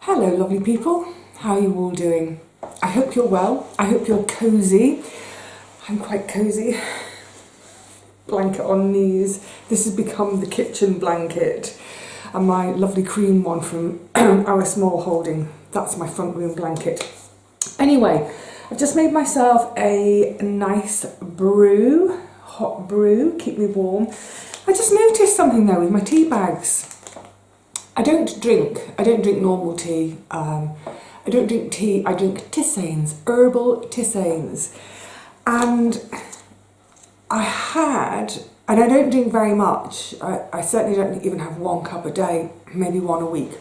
Hello lovely people, how are you all doing? I hope you're well, I hope you're cosy. I'm quite cosy. Blanket on knees. This has become the kitchen blanket, and my lovely cream one from our small holding, that's my front room blanket. Anyway, I've just made myself a nice brew, hot brew, keep me warm. I just noticed something though with my tea bags. I don't drink normal tea. I don't drink tea, I drink tisanes, herbal tisanes. And I don't drink very much. I certainly don't even have 1 cup a day, maybe 1 a week.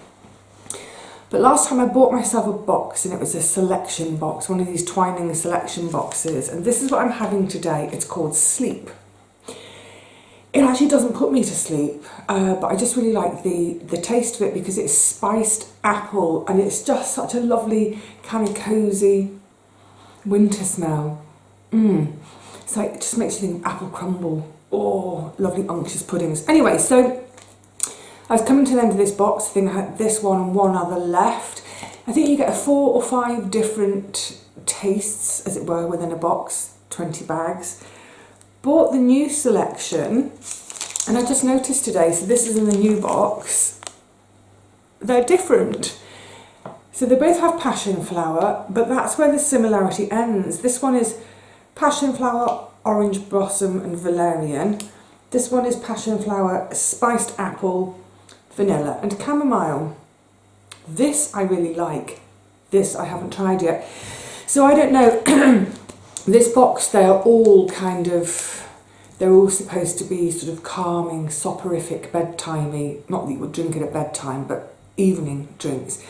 But last time I bought myself a box, and it was a selection box, one of these Twining selection boxes. And this is what I'm having today. It's called Sleep. It actually doesn't put me to sleep, but I just really like the taste of it because it's spiced apple and it's just such a lovely kind of cosy winter smell. It's like, it just makes you think apple crumble. Oh, lovely unctuous puddings. Anyway, so I was coming to the end of this box. I think I had this one and one other left. I think you get 4 or 5 different tastes, as it were, within a box, 20 bags. Bought the new selection, and I just noticed today, so this is in the new box, they're different. So they both have passion flower, but that's where the similarity ends. This one is passion flower, orange blossom and valerian. This one is passion flower, spiced apple, vanilla and chamomile. This I really like. This I haven't tried yet. So I don't know. This box, they're all supposed to be sort of calming, soporific, bedtimey. Not that you would drink it at bedtime, but evening drinks.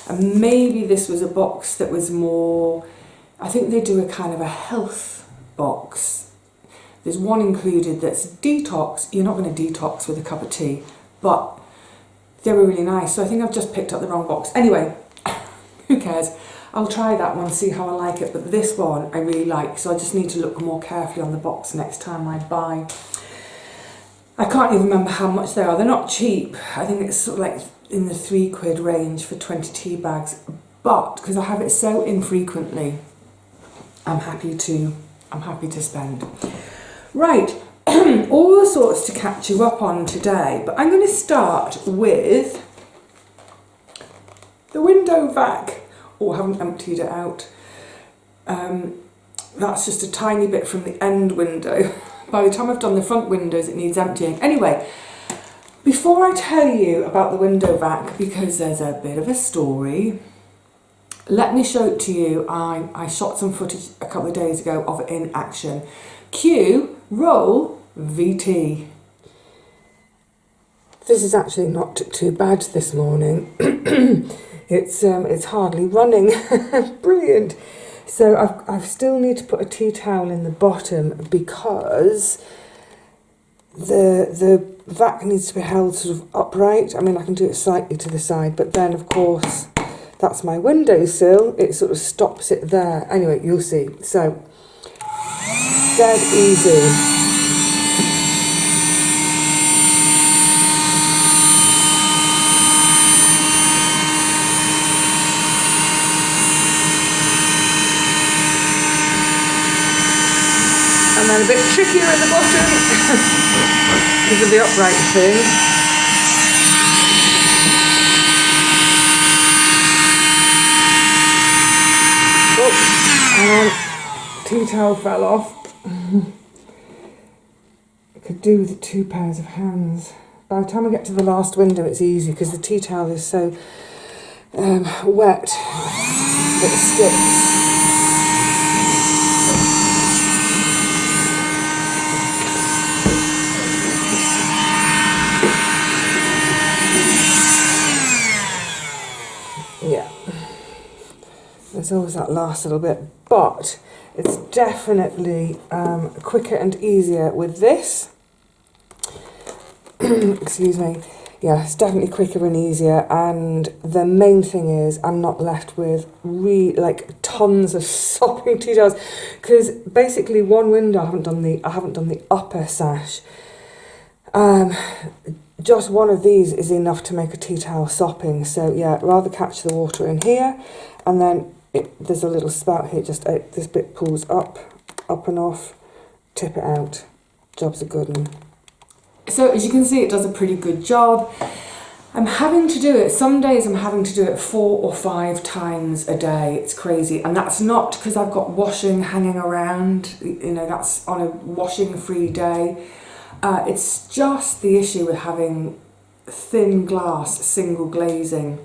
And maybe this was a box that was more, I think they do a kind of a health box. There's one included that's detox. You're not going to detox with a cup of tea, but they were really nice. So I think I've just picked up the wrong box. Anyway, who cares? I'll try that one, see how I like it, but this one I really like, so I just need to look more carefully on the box next time I buy. I can't even remember how much they are. They're not cheap. I think it's sort of like in the £3 range for 20 tea bags, but because I have it so infrequently, I'm happy to spend. Right, all sorts to catch you up on today, but I'm going to start with the window vac. Oh, I haven't emptied it out. That's just a tiny bit from the end window. By the time I've done the front windows, it needs emptying. Anyway, before I tell you about the window vac, because there's a bit of a story, let me show it to you. I shot some footage a couple of days ago of it in action. Cue, roll, VT. This is actually not too bad this morning. It's hardly running. Brilliant. So I still need to put a tea towel in the bottom because the vac needs to be held sort of upright. I mean, I can do it slightly to the side, but then of course that's my windowsill. It sort of stops it there. Anyway, you'll see. So dead easy. And then a bit trickier at the bottom because of the upright thing. Oh, and tea towel fell off. I could do with 2 pairs of hands. By the time I get to the last window, it's easy because the tea towel is so wet that it sticks. Yeah, there's always that last little bit, but it's definitely quicker and easier with this. Excuse me. Yeah, it's definitely quicker and easier, and the main thing is I'm not left with tons of sopping tea towels, because basically one window I haven't done the upper sash. Just one of these is enough to make a tea towel sopping. So yeah, rather catch the water in here, and then there's a little spout here, just this bit pulls up and off, tip it out, job's a good one. So as you can see, it does a pretty good job. I'm having to do it, some days I'm having to do it 4 or 5 times a day. It's crazy. And that's not because I've got washing hanging around, you know, that's on a washing free day. It's just the issue with having thin glass, single glazing.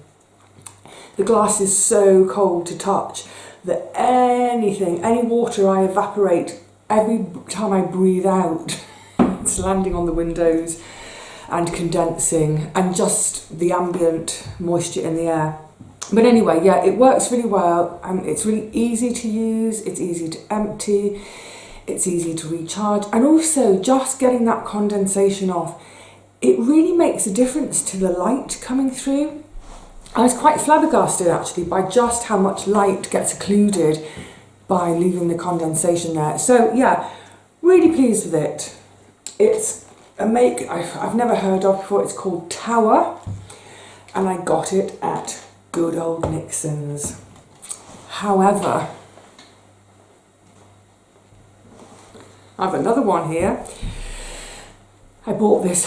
The glass is so cold to touch that any water I evaporate every time I breathe out, it's landing on the windows and condensing, and just the ambient moisture in the air. But anyway, yeah, it works really well. It's really easy to use, it's easy to empty, it's easy to recharge, and also just getting that condensation off, it really makes a difference to the light coming through. I was quite flabbergasted actually by just how much light gets occluded by leaving the condensation there. So yeah, really pleased with it. It's a make I've never heard of before. It's called Tower, and I got it at good old Nixon's. However, I have another one here. I bought this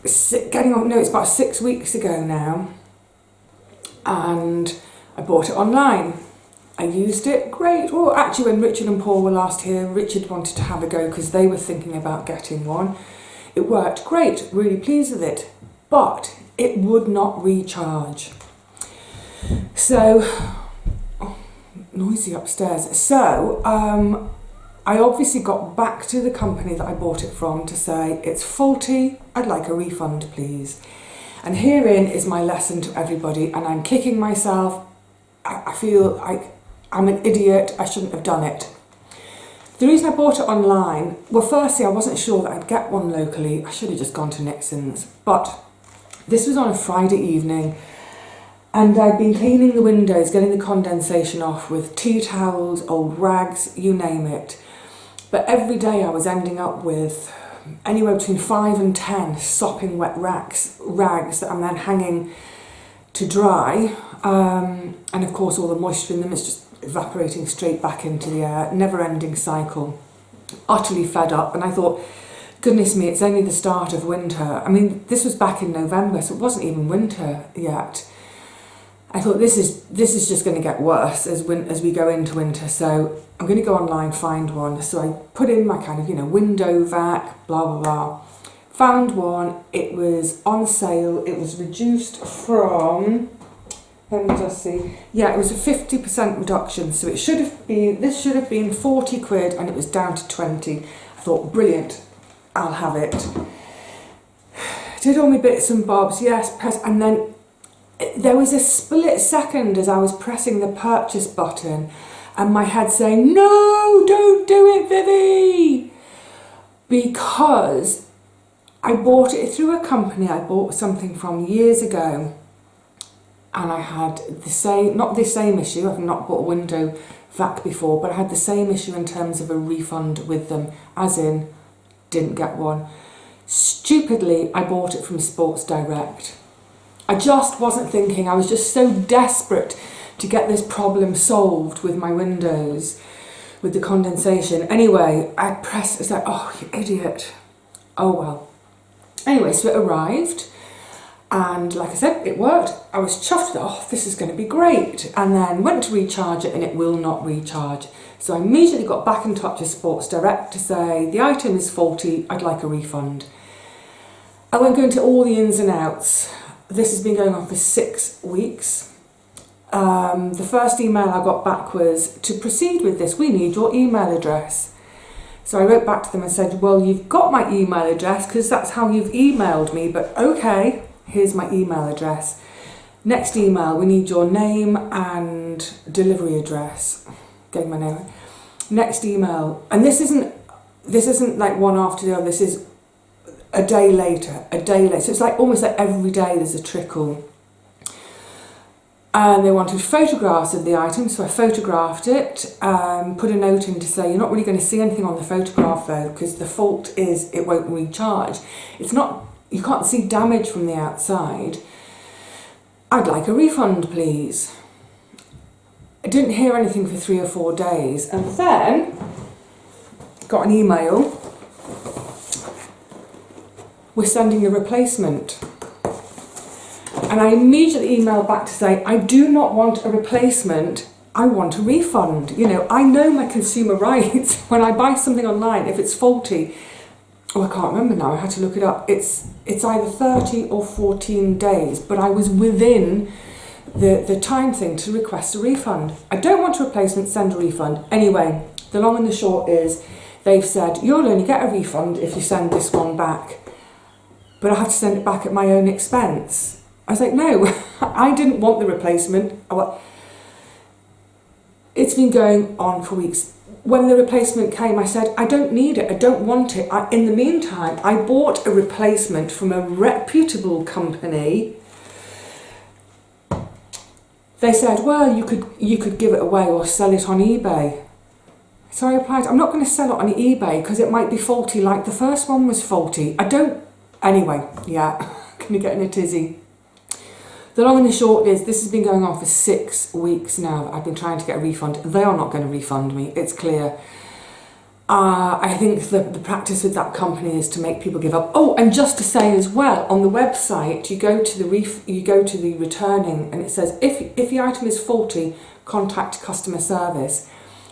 it's about 6 weeks ago now, and I bought it online. I used it, great. Well, actually when Richard and Paul were last here, Richard wanted to have a go because they were thinking about getting one. It worked great, really pleased with it, but it would not recharge. So, noisy upstairs. So, I obviously got back to the company that I bought it from to say, it's faulty, I'd like a refund please. And herein is my lesson to everybody, and I'm kicking myself. I feel like I'm an idiot, I shouldn't have done it. The reason I bought it online, well firstly I wasn't sure that I'd get one locally, I should have just gone to Nixon's, but this was on a Friday evening, and I'd been cleaning the windows, getting the condensation off with tea towels, old rags, you name it. But every day I was ending up with anywhere between 5 and 10 sopping wet rags that I'm then hanging to dry. And of course all the moisture in them is just evaporating straight back into the air, never-ending cycle. Utterly fed up, and I thought, goodness me, it's only the start of winter. I mean, this was back in November, so it wasn't even winter yet. I thought this is just going to get worse as we go into winter, so I'm going to go online, find one. So I put in my kind of, window vac, blah, blah, blah. Found one, it was on sale, it was reduced from, let me just see, yeah, it was a 50% reduction, so this should have been 40 quid and it was down to 20. I thought, brilliant, I'll have it. Did all my bits and bobs, yes, and then there was a split second as I was pressing the purchase button and my head saying, no, don't do it, Vivi! Because I bought it through a company I bought something from years ago, and I had not the same issue, I've not bought a window vac before, but I had the same issue in terms of a refund with them, as in, didn't get one. Stupidly, I bought it from Sports Direct. I just wasn't thinking, I was just so desperate to get this problem solved with my windows, with the condensation. Anyway, I pressed, it's like, oh, you idiot. Oh well. Anyway, so it arrived, and like I said, it worked. I was chuffed, oh, this is going to be great. And then went to recharge it and it will not recharge. So I immediately got back in touch with Sports Direct to say, the item is faulty, I'd like a refund. I won't go into all the ins and outs. This has been going on for 6 weeks. The first email I got back was, to proceed with this, we need your email address. So I wrote back to them and said, well, you've got my email address because that's how you've emailed me, but okay, here's my email address. Next email, we need your name and delivery address. Getting my name. Next email, and this isn't like one after the other, this is a day later. So it's like almost like every day there's a trickle. And they wanted photographs of the item, so I photographed it, put a note in to say you're not really going to see anything on the photograph though, because the fault is it won't recharge. It's not, you can't see damage from the outside. I'd like a refund, please. I didn't hear anything for 3 or 4 days, and then got an email. We're sending a replacement. And I immediately emailed back to say, I do not want a replacement, I want a refund. You know, I know my consumer rights. When I buy something online, if it's faulty, oh, I can't remember now, I had to look it up. It's either 30 or 14 days, but I was within the time thing to request a refund. I don't want a replacement, send a refund. Anyway, the long and the short is, they've said, you'll only get a refund if you send this one back. But I had to send it back at my own expense. I was like, no, I didn't want the replacement. It's been going on for weeks. When the replacement came, I said, I don't need it, I don't want it. In the meantime, I bought a replacement from a reputable company. They said, well, you could give it away or sell it on eBay. So I replied, I'm not going to sell it on eBay because it might be faulty like the first one was faulty. Anyway, yeah, going to get in a tizzy. The long and the short is, this has been going on for 6 weeks now that I've been trying to get a refund. They are not going to refund me, it's clear. I think the practice with that company is to make people give up. Oh, and just to say as well, on the website, you go to the returning, and it says, if the item is faulty, contact customer service.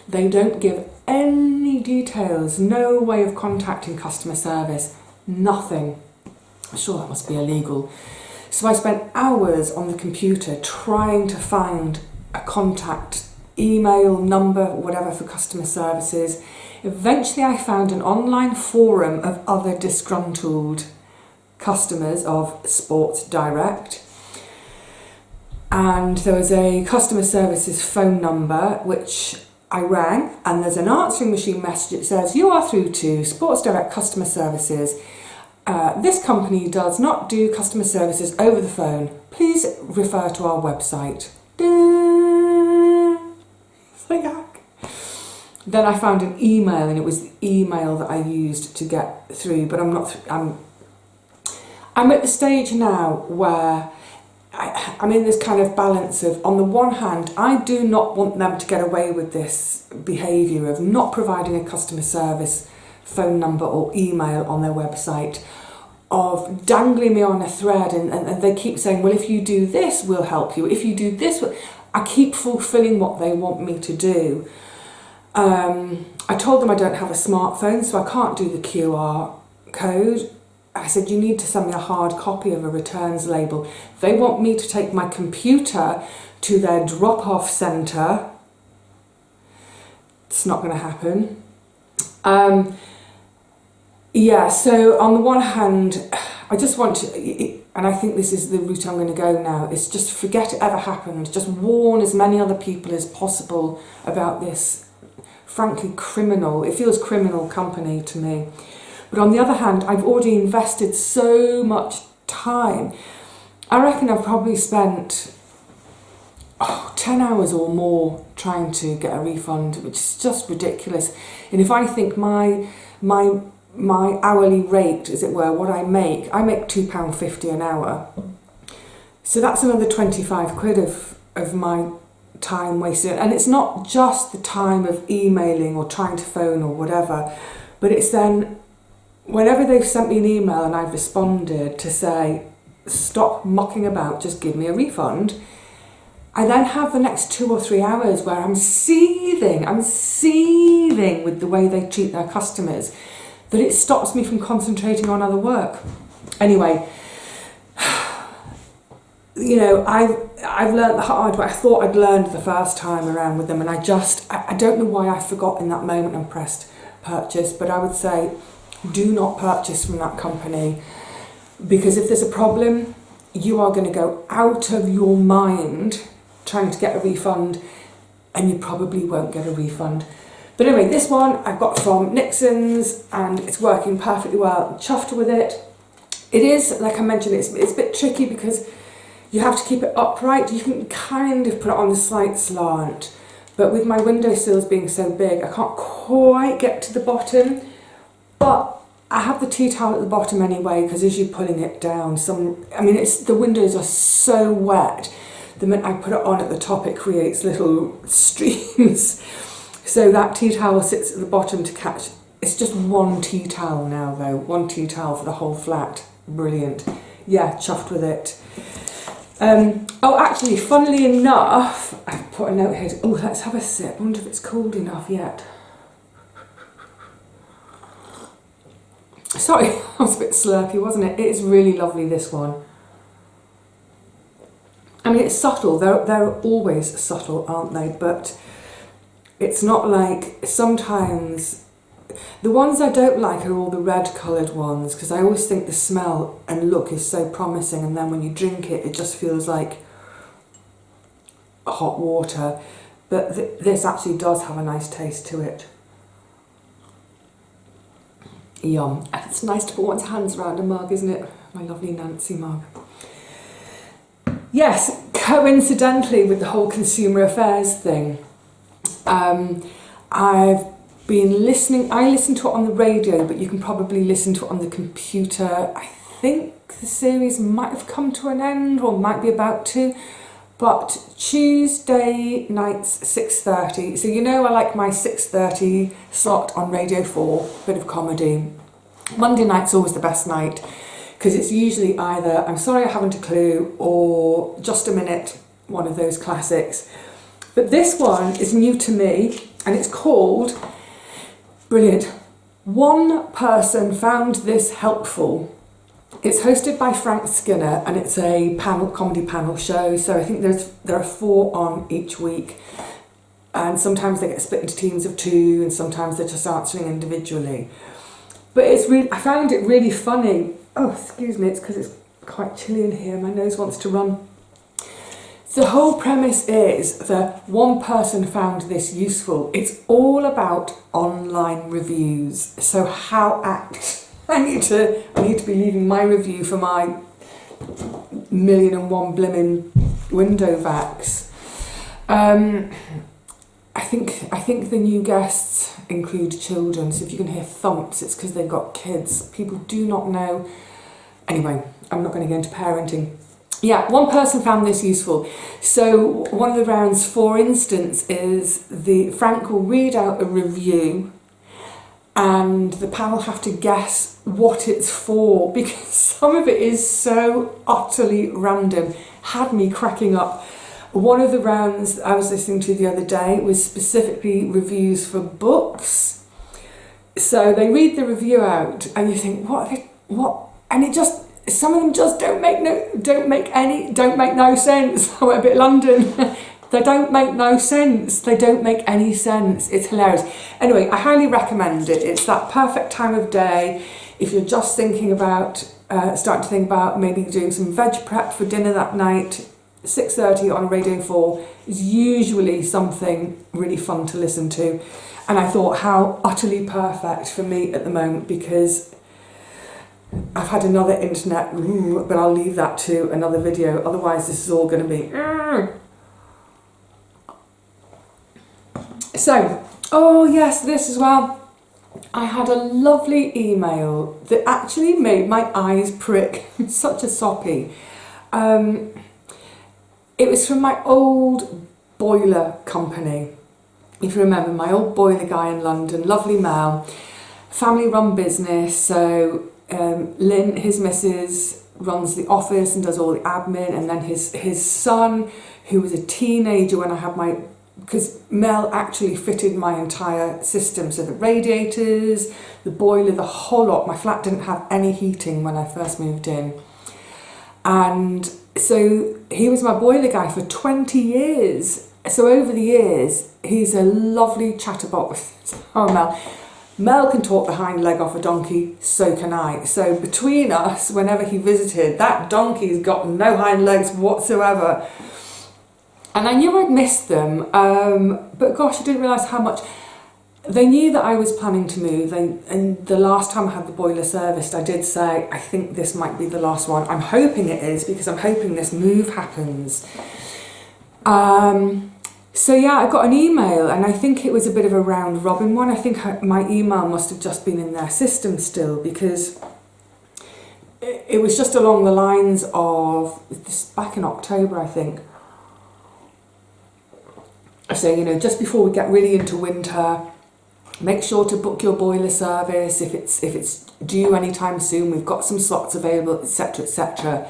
They don't give any details, no way of contacting customer service, nothing. I'm sure that must be illegal. So I spent hours on the computer trying to find a contact, email, number, whatever for customer services. Eventually I found an online forum of other disgruntled customers of Sports Direct. And there was a customer services phone number which I rang, and there's an answering machine message that says, you are through to Sports Direct customer services. This company does not do customer services over the phone. Please refer to our website. Then I found an email, and it was the email that I used to get through. But I'm at the stage now where I'm in this kind of balance of, on the one hand, I do not want them to get away with this behaviour of not providing a customer service phone number or email on their website, of dangling me on a thread, and they keep saying, well, if you do this, we'll help you. If you do this, I keep fulfilling what they want me to do. I told them I don't have a smartphone, so I can't do the QR code. I said, you need to send me a hard copy of a returns label. They want me to take my computer to their drop-off centre. It's not going to happen. Yeah, so on the one hand, I just want to, and I think this is the route I'm going to go now, is just forget it ever happened. Just warn as many other people as possible about this, frankly, it feels criminal company to me. But on the other hand, I've already invested so much time. I reckon I've probably spent 10 hours or more trying to get a refund, which is just ridiculous. And if I think my hourly rate, as it were, what I make £2.50 an hour. So that's another 25 quid of my time wasted. And it's not just the time of emailing or trying to phone or whatever, but it's then whenever they've sent me an email and I've responded to say, stop mucking about, just give me a refund, I then have the next 2 or 3 hours where I'm seething with the way they treat their customers, that it stops me from concentrating on other work. Anyway, you know, I've learned the hard way. I thought I'd learned the first time around with them, and I don't know why I forgot in that moment and pressed purchase, but I would say do not purchase from that company, because if there's a problem, you are going to go out of your mind trying to get a refund, and you probably won't get a refund. But anyway, this one I've got from Nixon's, and it's working perfectly well. I'm chuffed with it. It is, like I mentioned, it's a bit tricky because you have to keep it upright. You can kind of put it on the slight slant, but with my windowsills being so big, I can't quite get to the bottom. But I have the tea towel at the bottom anyway, because as you're pulling it down, the windows are so wet. The minute I put it on at the top, it creates little streams. So that tea towel sits at the bottom to catch. It's just one tea towel now though, one tea towel for the whole flat. Brilliant. Yeah, chuffed with it. Oh, actually, funnily enough, I've put a note here. Oh, let's have a sip. I wonder if it's cold enough yet. Sorry, I was a bit slurpy, wasn't it? It is really lovely, this one. I mean, it's subtle. They're always subtle, aren't they? But it's not like sometimes. The ones I don't like are all the red coloured ones, because I always think the smell and look is so promising, and then when you drink it, it just feels like hot water. But this actually does have a nice taste to it. Yum. And it's nice to put one's hands around a mug, isn't it? My lovely Nancy mug. Yes, coincidentally with the whole consumer affairs thing, I've been listening. I listen to it on the radio, but you can probably listen to it on the computer. I think the series might have come to an end, or might be about to. But Tuesday nights 6:30. So you know I like my 6:30 slot on Radio 4, bit of comedy. Monday night's always the best night, because it's usually either I'm Sorry I Haven't a Clue or Just a Minute, one of those classics. But this one is new to me, and it's called, brilliant, One Person Found This Helpful. It's hosted by Frank Skinner, and it's a comedy panel show. So I think there are 4 on each week, and sometimes they get split into teams of 2, and sometimes they're just answering individually. But I found it really funny. Oh, excuse me, it's because it's quite chilly in here. My nose wants to run. The whole premise is that one person found this useful. It's all about online reviews. So how apt. I need to be leaving my review for my 1,000,001 blimmin' window vacs. I think the new guests include children, so if you can hear thumps, it's because they've got kids. People do not know. Anyway, I'm not going to go into parenting. Yeah, one person found this useful. So one of the rounds, for instance, is Frank will read out a review, and the panel have to guess what it's for, because some of it is so utterly random. Had me cracking up. One of the rounds I was listening to the other day was specifically reviews for books. So they read the review out, and you think, what? And it just, some of them just don't make no sense. I went a bit London. They don't make no sense. They don't make any sense. It's hilarious. Anyway, I highly recommend it. It's that perfect time of day if you're just thinking about, starting to think about maybe doing some veg prep for dinner that night. 6:30 on Radio 4 is usually something really fun to listen to. And I thought how utterly perfect for me at the moment, because I've had another internet, but I'll leave that to another video. Otherwise, this is all going to be... So, oh yes, this as well. I had a lovely email that actually made my eyes prick. Such a soppy. It was from my old boiler company. If you remember, my old boiler guy in London, lovely Mel, family run business. So Lynn, his missus, runs the office and does all the admin, and then his son, who was a teenager when I had because Mel actually fitted my entire system, so the radiators, the boiler, the whole lot. My flat didn't have any heating when I first moved in. And so he was my boiler guy for 20 years. So over the years, he's a lovely chatterbox. Oh, Mel. Mel can talk the hind leg off a donkey, so can I. So between us, whenever he visited, that donkey's got no hind legs whatsoever. And I knew I'd missed them, but gosh, I didn't realise how much. they knew that I was planning to move, and the last time I had the boiler serviced, I did say, I think this might be the last one. I'm hoping it is, because I'm hoping this move happens. So yeah, I got an email, and I think it was a bit of a round robin one. I think my email must have just been in their system still, because it was just along the lines of, this back in October, I think. So, you know, just before we get really into winter, make sure to book your boiler service if it's due anytime soon. We've got some slots available, etc., etc.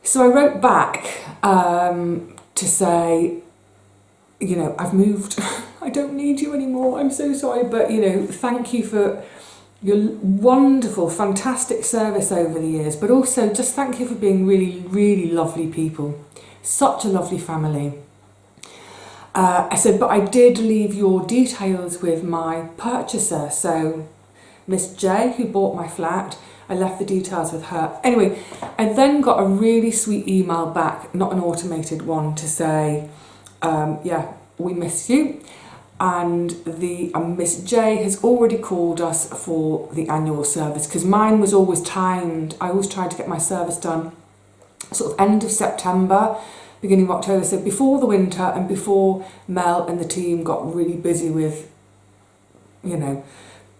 So I wrote back to say, you know, I've moved. I don't need you anymore. I'm so sorry, but you know, thank you for your wonderful, fantastic service over the years, but also just thank you for being really, really lovely people. Such a lovely family. I said, but I did leave your details with my purchaser. So Miss J, who bought my flat, I left the details with her. Anyway, I then got a really sweet email back, not an automated one, to say, yeah, we miss you. And Miss J has already called us for the annual service, because mine was always timed. I always tried to get my service done sort of end of September, beginning of October, so before the winter and before Mel and the team got really busy with, you know,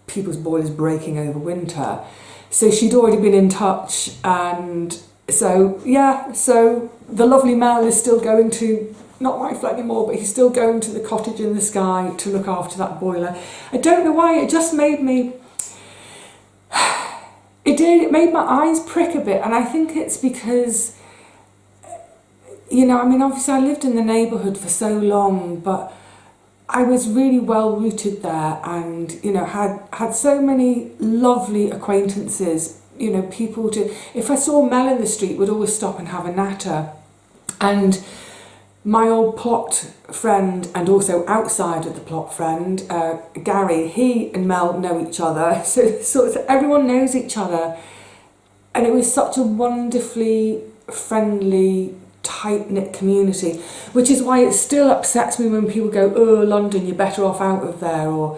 people's boilers breaking over winter. So she'd already been in touch, and so yeah, so the lovely Mel is still going to, not my flat anymore, but he's still going to the cottage in the sky to look after that boiler. I don't know why, it just made me, it made my eyes prick a bit, and I think it's because, you know, I mean, obviously I lived in the neighbourhood for so long, but I was really well rooted there, and, you know, had so many lovely acquaintances, you know, people to, if I saw Mel in the street, would always stop and have a natter. And my old plot friend, and also outside of the plot friend, Gary, he and Mel know each other, so everyone knows each other, and it was such a wonderfully friendly, tight-knit community, which is why it still upsets me when people go, oh, London, you're better off out of there, or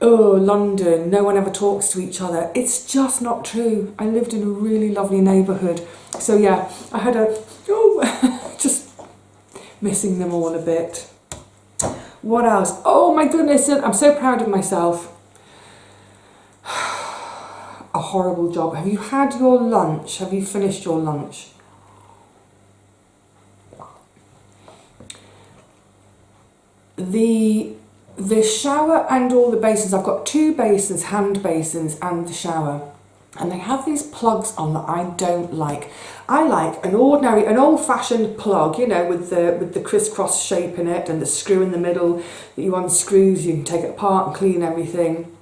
oh, London, no one ever talks to each other. It's just not true. I lived in a really lovely neighbourhood. So yeah, I had just missing them all a bit. What else? Oh my goodness, I'm so proud of myself. A horrible job. Have you had your lunch? Have you finished your lunch? The shower and all the basins, I've got 2 basins, hand basins and the shower, and they have these plugs on that I don't like. I like an old-fashioned plug, you know, with the crisscross shape in it and the screw in the middle that you unscrew so you can take it apart and clean everything.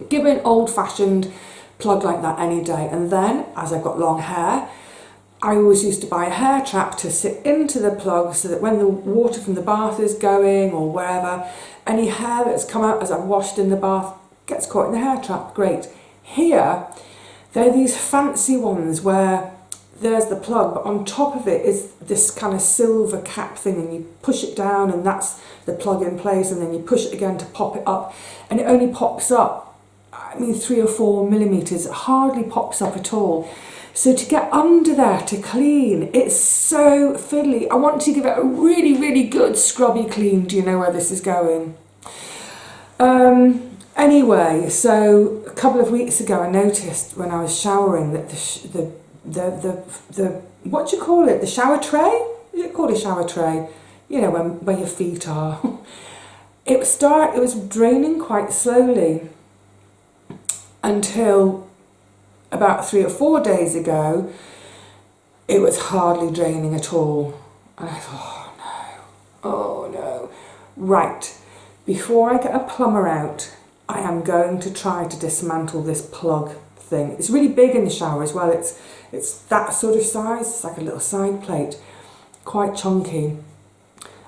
Give me an old-fashioned plug like that any day. And then, as I've got long hair, I always used to buy a hair trap to sit into the plug so that when the water from the bath is going or wherever, any hair that's come out as I've washed in the bath gets caught in the hair trap. Great. Here, they're these fancy ones where there's the plug, but on top of it is this kind of silver cap thing, and you push it down and that's the plug in place, and then you push it again to pop it up, and it only pops up, I mean, 3 or 4 millimetres. It hardly pops up at all. So to get under there to clean, it's so fiddly. I want to give it a really, really good scrubby clean. Do you know where this is going? Anyway, so a couple of weeks ago, I noticed when I was showering that the what do you call it? The shower tray? Is it called a shower tray? You know, where your feet are. It was draining quite slowly until about 3 or 4 days ago, it was hardly draining at all. And I thought, oh no. Right, before I get a plumber out, I am going to try to dismantle this plug thing. It's really big in the shower as well. It's that sort of size. It's like a little side plate, quite chunky.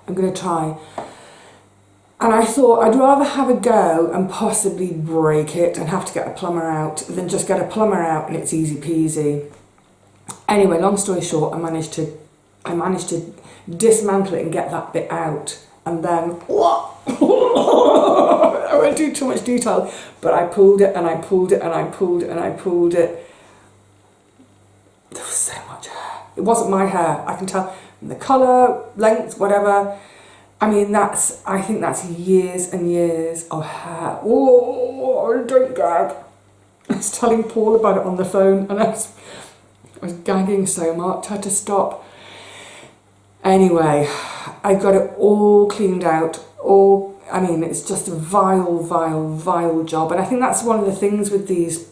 I'm going to try. And I thought I'd rather have a go and possibly break it and have to get a plumber out than just get a plumber out and it's easy peasy. Anyway, long story short, I managed to dismantle it and get that bit out. and then I won't do too much detail, but I pulled it and I pulled it and I pulled it and I pulled it. There was so much hair. It wasn't my hair, I can tell. The colour, length, whatever. I mean, I think that's years and years of hair. Oh, don't gag. I was telling Paul about it on the phone and I was gagging so much, I had to stop. Anyway, I got it all cleaned out. I mean, it's just a vile, vile, vile job. And I think that's one of the things with these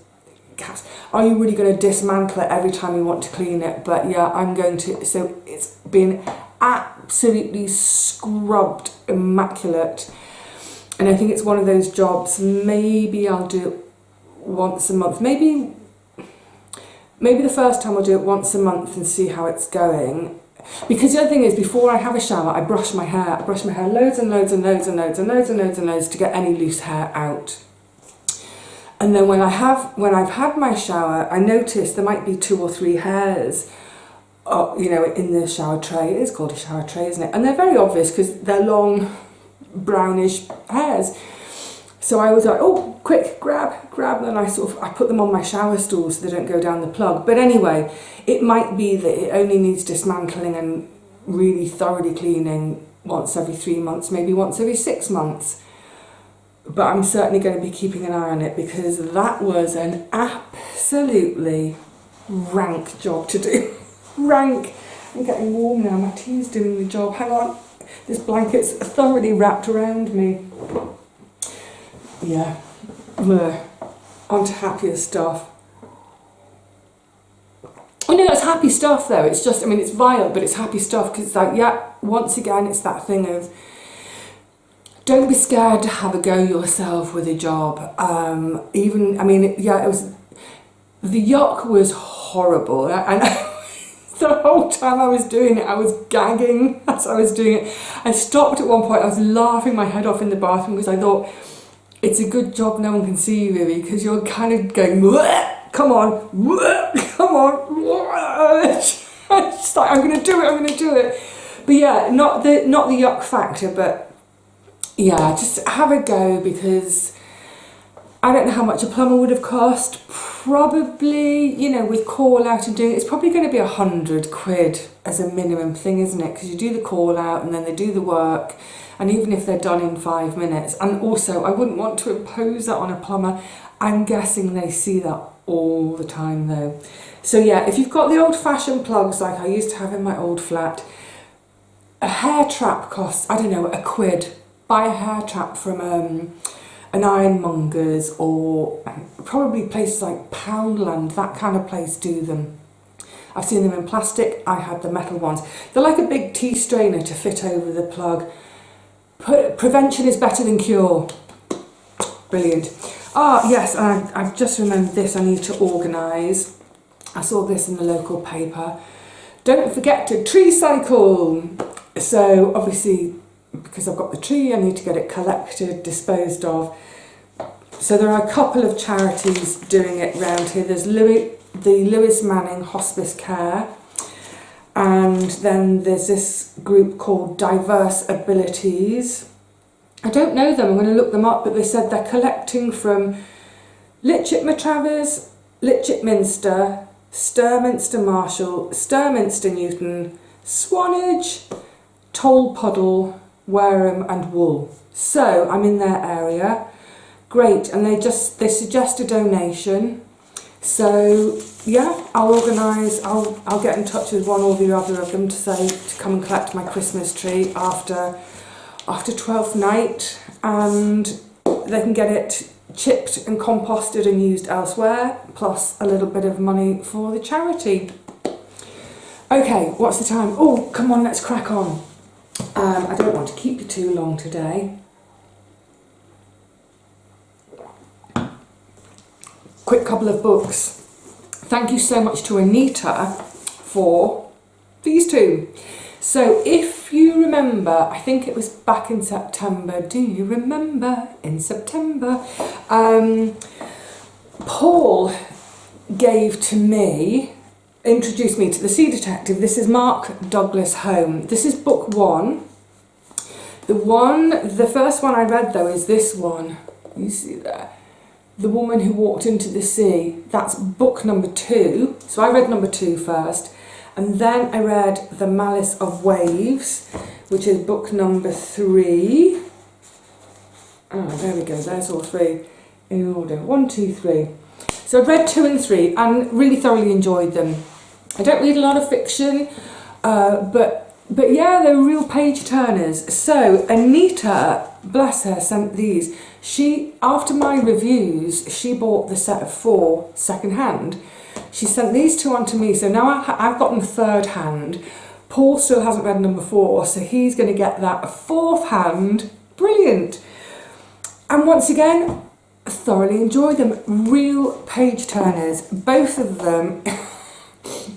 cats. Are you really going to dismantle it every time you want to clean it? But yeah, I'm going to. So it's been absolutely scrubbed, immaculate. And I think it's one of those jobs, maybe I'll do it once a month. Maybe the first time I'll do it once a month and see how it's going. Because the other thing is, before I have a shower, I brush my hair. I brush my hair loads and loads and loads and loads and loads and loads and loads to get any loose hair out. And then when I've had my shower, I notice there might be 2 or 3 hairs, you know, in the shower tray. It is called a shower tray, isn't it? And they're very obvious because they're long, brownish hairs. So I was like, oh, quick, grab, and then I put them on my shower stool so they don't go down the plug. But anyway, it might be that it only needs dismantling and really thoroughly cleaning once every 3 months, maybe once every 6 months. But I'm certainly going to be keeping an eye on it because that was an absolutely rank job to do. Rank. I'm getting warm now, my tea's doing the job. Hang on, this blanket's thoroughly wrapped around me. Yeah, on to happier stuff. Oh no, that's happy stuff though. It's just, I mean, it's vile, but it's happy stuff because it's like, yeah, once again, it's that thing of don't be scared to have a go yourself with a job. The yuck was horrible. And the whole time I was doing it, I was gagging as I was doing it. I stopped at one point, I was laughing my head off in the bathroom because I thought, it's a good job no one can see you, Vivi, because you're kind of going, come on, come on. It's like, I'm going to do it. But yeah, not the yuck factor, but yeah, just have a go because I don't know how much a plumber would have cost. Probably, you know, with call out and doing it, it's probably going to be £100 as a minimum thing, isn't it? Because you do the call out and then they do the work. And even if they're done in 5 minutes, and also I wouldn't want to impose that on a plumber. I'm guessing they see that all the time though. So yeah, if you've got the old-fashioned plugs like I used to have in my old flat, a hair trap costs, I don't know, £1. Buy a hair trap from an ironmonger's or probably places like Poundland, that kind of place do them. I've seen them in plastic, I had the metal ones. They're like a big tea strainer to fit over the plug. Prevention is better than cure. Brilliant. Ah, yes, and I've just remembered this, I need to organise. I saw this in the local paper. Don't forget to tree cycle. So obviously, because I've got the tree, I need to get it collected, disposed of. So there are a couple of charities doing it round here. There's the Lewis Manning Hospice Care. And then there's this group called Diverse Abilities. I don't know them, I'm going to look them up, but they said they're collecting from Litchett Matravers, Litchett Minster, Sturminster Marshall, Sturminster Newton, Swanage, Tolpuddle, Wareham and Wool. So I'm in their area. Great, and they suggest a donation. So yeah, I'll organise, I'll get in touch with one or the other of them to say to come and collect my Christmas tree after 12th night, and they can get it chipped and composted and used elsewhere, plus a little bit of money for the charity. Okay, what's the time? Oh, come on, let's crack on. I don't want to keep you too long today. Quick couple of books. Thank you so much to Anita for these two. So if you remember, I think it was back in September, do you remember in September? Paul gave to me, introduced me to The Sea Detective. This is Mark Douglas Home. This is book 1. The first one I read though is this one. You see there? The Woman Who Walked Into the Sea. That's book number 2. So I read number 2 first. And then I read The Malice of Waves, which is book number 3. Oh, there we go. There's all 3 in order. 1, 2, 3. So I've read 2 and 3 and really thoroughly enjoyed them. I don't read a lot of fiction, but yeah, they're real page turners. So Anita, bless her, sent these. She, after my reviews, she bought the set of 4 second hand. She sent these 2 on to me, so now I've got them third hand. Paul still hasn't read number 4, so he's going to get that fourth hand. Brilliant. And once again, I thoroughly enjoyed them. Real page turners. Both of them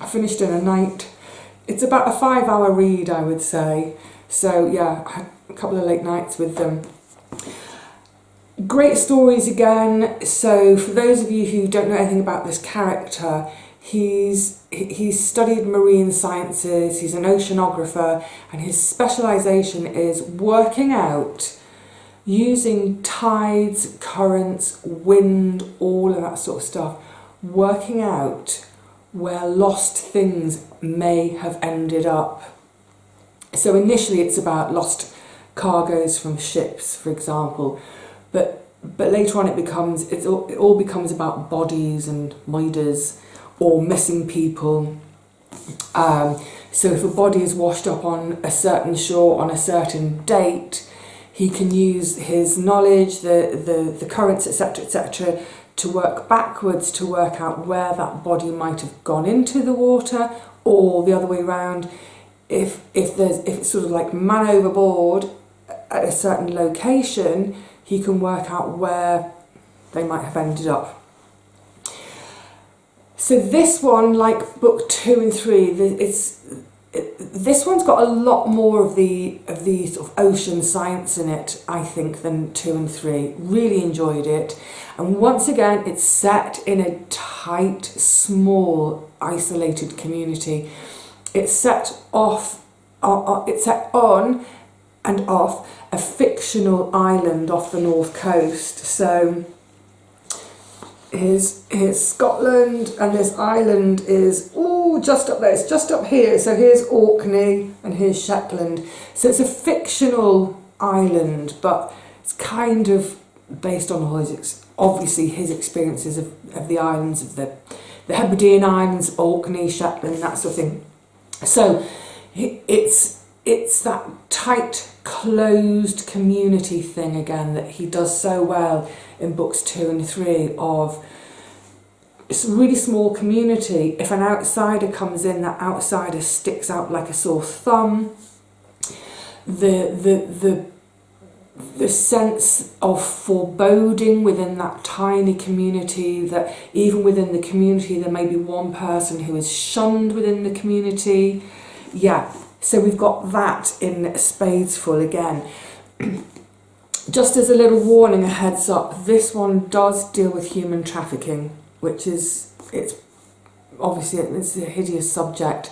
I finished in a night. It's about a 5-hour read, I would say. So yeah, I had a couple of late nights with them. Great stories again. So for those of you who don't know anything about this character, he's studied marine sciences, he's an oceanographer, and his specialisation is working out, using tides, currents, wind, all of that sort of stuff, working out where lost things may have ended up. So initially it's about lost cargoes from ships, for example, but later on it all becomes about bodies and murders or missing people. So if a body is washed up on a certain shore on a certain date, he can use his knowledge, the currents, etc., to work backwards to work out where that body might have gone into the water, or the other way around. If it's sort of like man overboard at a certain location, he can work out where they might have ended up. So this one, like book 2 and 3, this one's got a lot more of the sort of ocean science in it, I think, than 2 and 3. Really enjoyed it. And once again, it's set in a tight, small, isolated community. It's set on and off a fictional island off the north coast. So here's Scotland, and this island is just up there. It's just up here. So here's Orkney and here's Shetland. So it's a fictional island, but it's kind of based on obviously his experiences of the islands, of the Hebridean Islands, Orkney, Shetland, that sort of thing. So it's that tight, closed community thing again that he does so well in books 2 and 3 of. It's a really small community. If an outsider comes in, that outsider sticks out like a sore thumb. The sense of foreboding within that tiny community, that even within the community there may be one person who is shunned within the community. Yeah, so we've got that in Spadesful again. Just as a little warning, a heads up, this one does deal with human trafficking, which is, it's a hideous subject.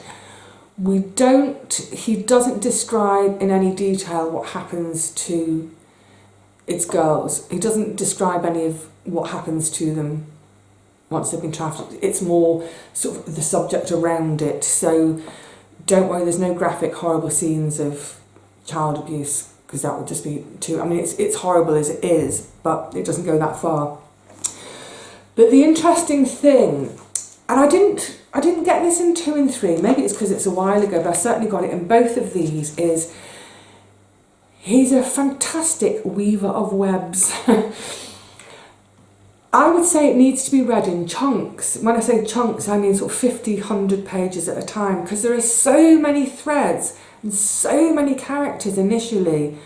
He doesn't describe in any detail what happens to its girls. He doesn't describe any of what happens to them once they've been trafficked. It's more sort of the subject around it. So don't worry, there's no graphic, horrible scenes of child abuse, because that would just be too, I mean, it's horrible as it is, but it doesn't go that far. But the interesting thing, and I didn't get this in 2 and 3, maybe it's because it's a while ago, but I certainly got it in both of these, is he's a fantastic weaver of webs. I would say it needs to be read in chunks. When I say chunks, I mean sort of 50, 100 pages at a time, because there are so many threads and so many characters initially.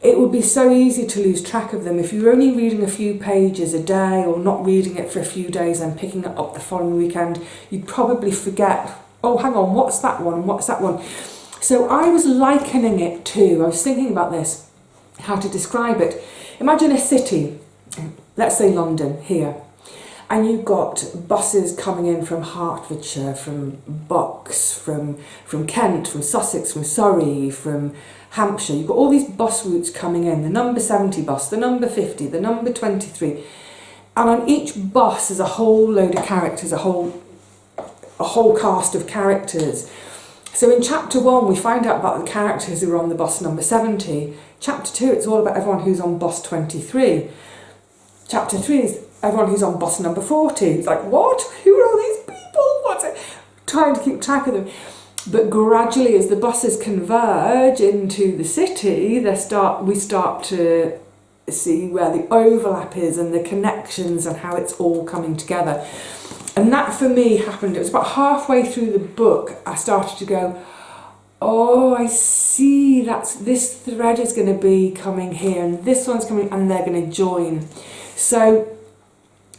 It would be so easy to lose track of them if you're only reading a few pages a day, or not reading it for a few days and picking it up the following weekend. You'd probably forget, oh, hang on, what's that one? What's that one? So I was likening it to, I was thinking about this, how to describe it. Imagine a city, let's say London, here. And you've got buses coming in from Hertfordshire, from Bucks, from Kent, from Sussex, from Surrey, from Hampshire. You've got all these bus routes coming in, the number 70 bus, the number 50, the number 23. And on each bus is a whole load of characters, a whole cast of characters. So in chapter 1, we find out about the characters who are on the bus number 70. Chapter 2, it's all about everyone who's on bus 23. Chapter 3 is everyone who's on bus number 40. It's like, what? Who are all these people? What's it? Trying to keep track of them. But gradually, as the buses converge into the city, we start to see where the overlap is and the connections and how it's all coming together. And that for me happened, it was about halfway through the book, I started to go, oh, I see, this thread is going to be coming here and this one's coming, and they're going to join. So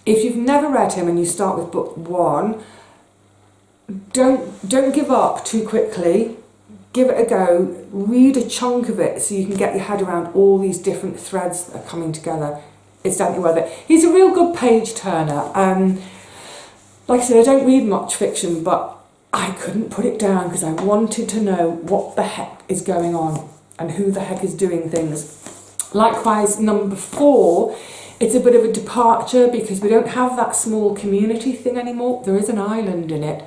if you've never read him and you start with book 1, don't give up too quickly. Give it a go, read a chunk of it so you can get your head around all these different threads that are coming together. It's definitely worth it. He's a real good page turner. Like I said, I don't read much fiction, but I couldn't put it down because I wanted to know what the heck is going on and who the heck is doing things. Likewise, number 4, it's a bit of a departure because we don't have that small community thing anymore. There is an island in it.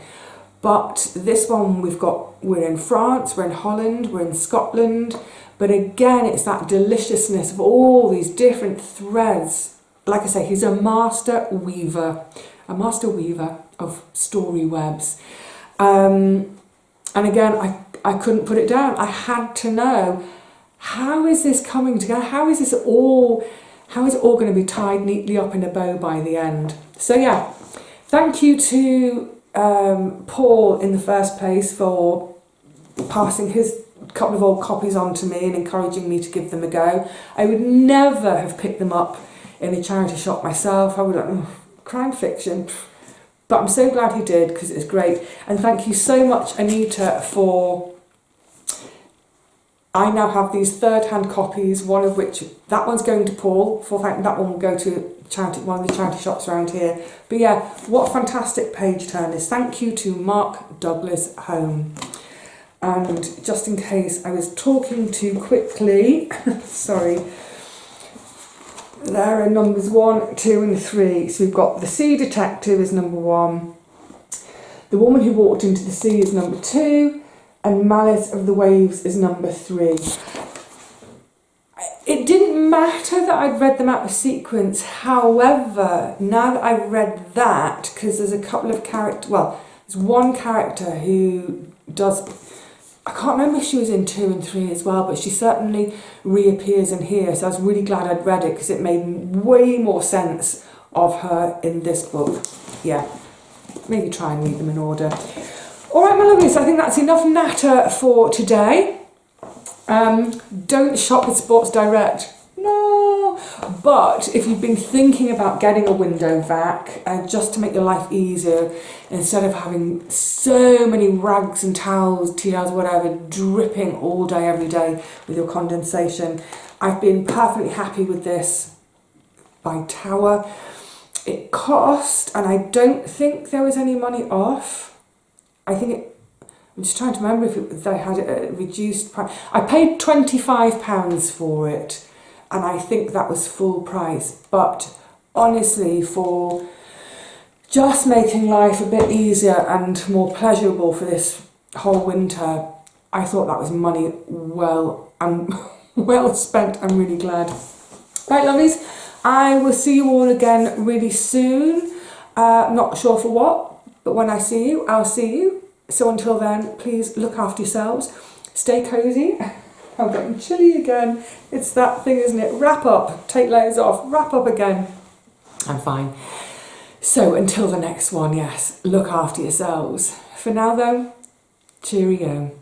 But this one we're in France, we're in Holland, we're in Scotland. But again, it's that deliciousness of all these different threads. Like I say, he's a master weaver of story webs. And again, I couldn't put it down. I had to know, how is this coming together? How is it all going to be tied neatly up in a bow by the end? So yeah, thank you to Paul in the first place for passing his couple of old copies on to me and encouraging me to give them a go. I would never have picked them up in a charity shop myself. I would have, crime fiction. But I'm so glad he did because it's great. And thank you so much, Anita, for... I now have these third-hand copies, one of which, that one's going to Paul, that one will go to one of the charity shops around here. But yeah, what fantastic page turners. Thank you to Mark Douglas Home. And just in case I was talking too quickly, sorry, there are numbers 1, 2 and 3. So we've got The Sea Detective is number 1, The Woman Who Walked into the Sea is number 2, and Malice of the Waves is number 3. It didn't matter that I'd read them out of sequence. However, now that I've read that, because there's a couple of there's one character who does, I can't remember if she was in 2 and 3 as well, but she certainly reappears in here. So I was really glad I'd read it because it made way more sense of her in this book. Yeah, maybe try and read them in order. All right, my lovelies, I think that's enough natter for today. Don't shop with Sports Direct. No. But if you've been thinking about getting a window vac, just to make your life easier, instead of having so many rags and towels, towels, whatever, dripping all day, every day with your condensation, I've been perfectly happy with this by Tower. It cost, and I don't think there was any money off. I'm just trying to remember if they had a reduced price. I paid £25 for it, and I think that was full price. But honestly, for just making life a bit easier and more pleasurable for this whole winter, I thought that was money well spent. I'm really glad. Right, lovelies, I will see you all again really soon. Not sure for what, but when I see you, I'll see you. So until then, please look after yourselves. Stay cosy. I'm getting chilly again. It's that thing, isn't it? Wrap up. Take layers off. Wrap up again. I'm fine. So until the next one, yes, look after yourselves. For now, though, cheerio.